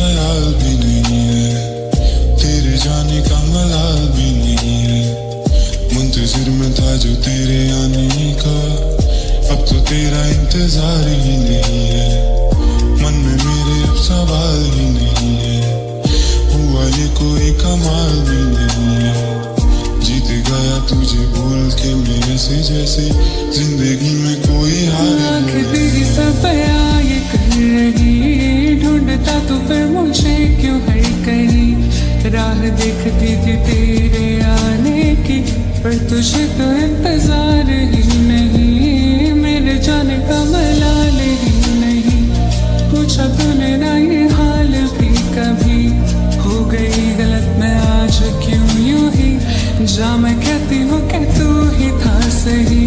ख्याल भी नहीं है, तेरे जाने का मलाल भी नहीं है। मुंतजिर में था जो तेरे आने का, अब तो तेरा इंतजार ही नहीं है। मन में मेरे अब सवाल ही नहीं है, हुआ ये कोई कमाल भी नहीं है। जीत गया तुझे बोल के मेरे से, जैसे जिंदगी में कोई हार तेरी सब ये कर रही, ढूंढता तो फिर मुझे क्यों हर कहीं। राह देखती थी तेरे आने की, पर तुझे तो इंतजार ही नहीं। मेरे जाने का मलाल ही नहीं, पूछा तूने ना ये हाल भी कभी। हो गई गलत मैं आज क्यों यूं ही, जा मैं कहती हूँ कि तू ही था सही।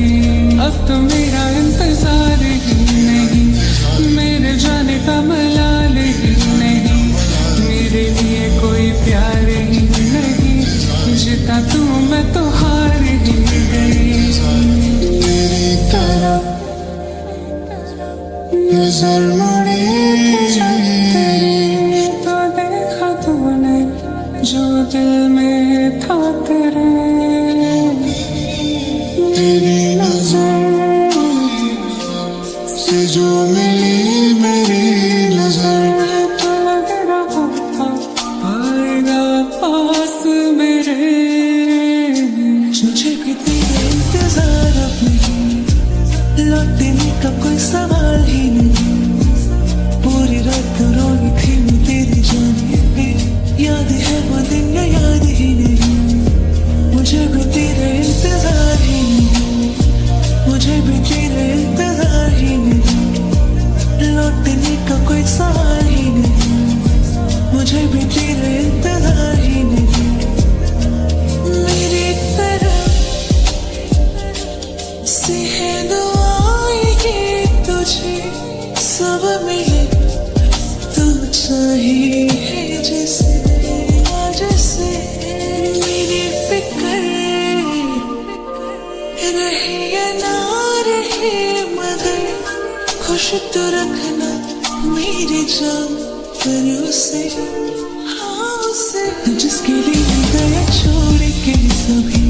अब तो मेरा इंतजार ही नहीं, मेरे जाने का मलाल ही नहीं। मेरे लिए कोई प्यार ही नहीं, जीता तू मैं तो हार ही गई। तेरी तरफ नजर मुड़ी तो देखा तूने जो दिल में था तेरे। तेरी नजर से जो मिली मेरी नजर, तो लग रहा था आएगा पास मेरे। मुझे भी तेरा इंतजार अब नहीं, लौटने का कोई सवाल ही नहीं। पूरी रात रोई थी मैं तेरे जाने पे, याद है वो दिन या याद ही नहीं। मुझे भी तेरा इंतजार ही नहीं, मुझे भी तेरा इंतजार ही नहीं। लौटने का कोई सवाल ही नहीं, मुझे भी तेरा इंतजार ही नहीं। मेरी तरफ से है दुआएं तुझे, सब मिले तू चाहिए जैसे जैसे। मेरी फिक्र रहे या ना रहे, मगर खुश तो रखना मेरी जान पर उसे, हाँ उसे। जिसके लिए गया छोड़ के सभी,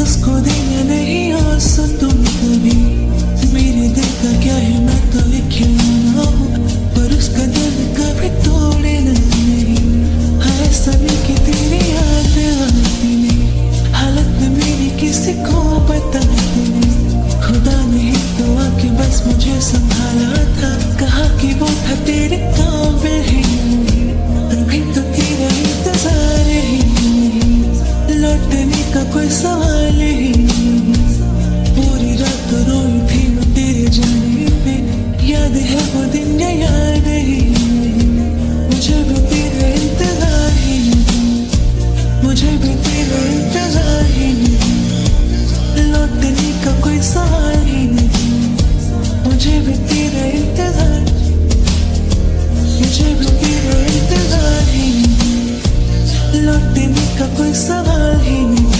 उसको देना नहीं आसा तुम कभी। मेरे दिल का क्या है मैं तो क्यों ना हूँ, पर उसका दिल कभी तोड़े नहीं। ऐसा नहीं कि तेरी याद आती नहीं, हालत मेरी किसी को बताती नहीं। खुदा ने ही तो आके बस मुझे संभाला था, कहा कि वो था तेरे काबिल ही नहीं। अभी तो तेरा इंतजार ही नहीं, लौटने का कोई सवाल ही नहीं। पूरी रात रोई थी मैं तेरे जाने पे, याद है वो दिन या याद ही नहीं। मुझे भी तेरा इंतजार ही नहीं, मुझे भी तेरा इंतजार ही नहीं। लौटने का कोई सवाल ही नहीं, मुझे भी तेरा इंतजार, मुझे भी तेरा इंतजार ही नहीं। लौटने का कोई सवाल ही नहीं।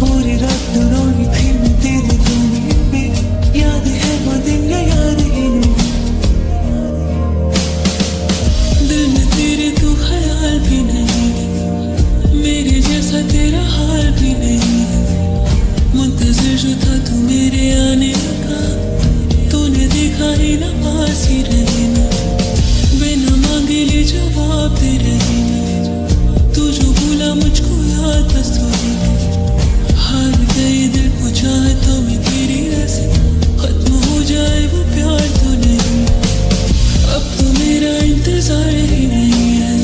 पूरी रात रोई थी मैं तेरे जाने पे, याद है वो दिन या याद ही नहीं। दिल में तेरे तो ख्याल भी नहीं, मेरे जैसा तेरा हाल भी नहीं। मुंतज़िर जो था तू मेरे आने का, तूने देखा ही ना पास ही रही ना, बिना मांगे ले जवाब दे रही ना। तू जो भूला मुझको याद बस थोड़ी, हार गई दिल को चाहता मैं तेरी ऐसे, खत्म हो जाए वो प्यार तो नहीं। अब तो मेरा इंतजार ही नहीं है,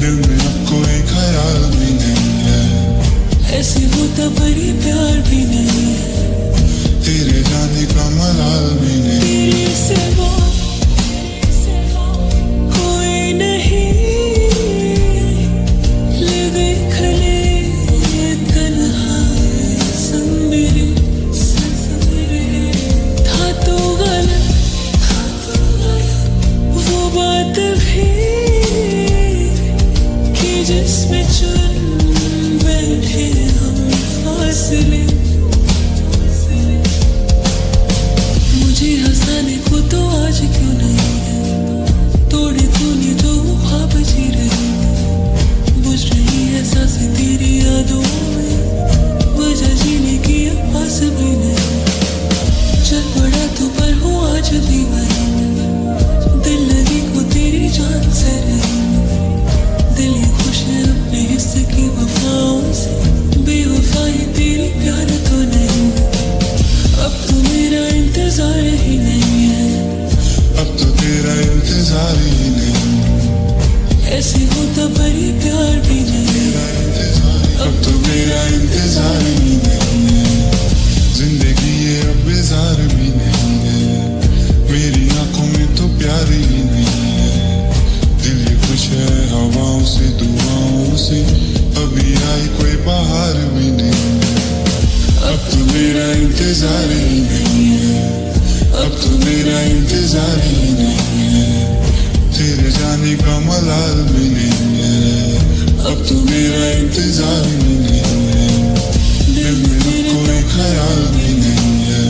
दिल में अब कोई ख्याल भी नहीं है। ऐसे होता पर ये प्यार भी नहीं है, तेरे जाने का मलाल भी नहीं। तेरे सिवा कोई नहीं। ले देख ले ये तन्हा संग मेरे, था तो गलत वो बात भी आई कोई बाहर भी नहीं है। अब तो मेरा इंतजार ही नहीं है, अब तो मेरा इंतजार ही नहीं है, तेरे जाने का मलाल भी नहीं है। अब तो मेरा इंतजार ही नहीं है, दिल में कोई ख्याल भी नहीं है,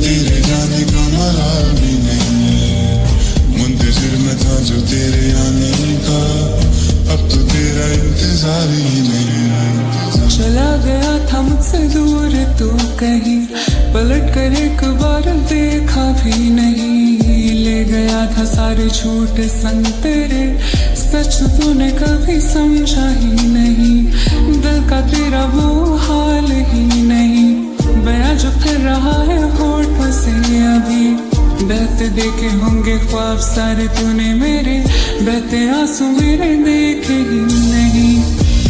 तेरे जाने का मलाल भी नहीं है। मुंतजिर में था जो तेरे आने का, अब तो तेरा इंतजार ही नहीं है। चला गया था मुझसे दूर तू कहीं, पलट कर एक बार देखा भी नहीं। ले गया था सारे झूठ संग तेरे, सच तूने कभी समझा ही नहीं। दिल का तेरा वो हाल ही नहीं, बयां जो फिर रहा है होठों से अभी। बहते देखे होंगे ख्वाब सारे तूने मेरे, बहते आंसू मेरे देखे ही नहीं।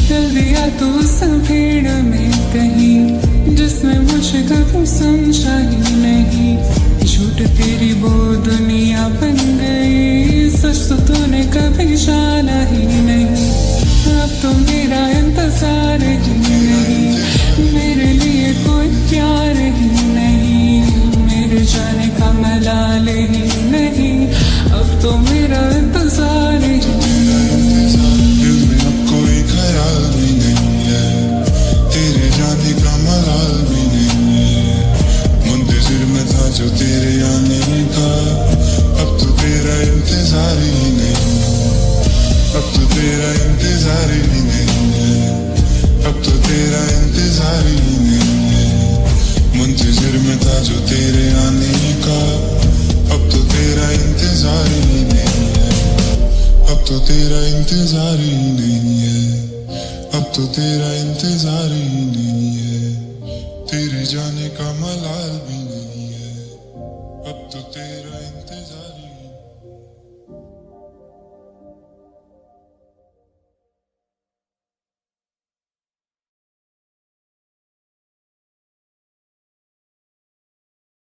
चल दिया तू उस भीड़ में कहीं, जिसमें मुझे कभी समझा ही नहीं। झूठ तेरी वो दुनिया बन गई, सच तो तूने कभी जाना ही नहीं। अब तो मेरा इंतजार ही नहीं, मेरे लिए कोई प्यार ही नहीं, मेरे जाने का मलाल ही नहीं। अब तो मेरा इंतजार ही नहीं। दिल में अब कोई ख्याल भी नहीं है, तेरे जाने का मलाल भी नहीं है। मुंतजिर में था जो तेरे आने का, अब तो तेरा इंतजार ही नहीं है, अब तो तेरा इंतजार ही नहीं है, अब तो तेरा इंतजार ही नहीं है। मुंतजिर में था जो तेरे आने का, अब तो तेरा इंतजार ही नहीं है, अब तो तेरा इंतजार ही नहीं है, अब तो तेरा इंतजार ही नहीं है, तेरे जाने का मलाल भी नहीं है, अब तो तेरा इंतजार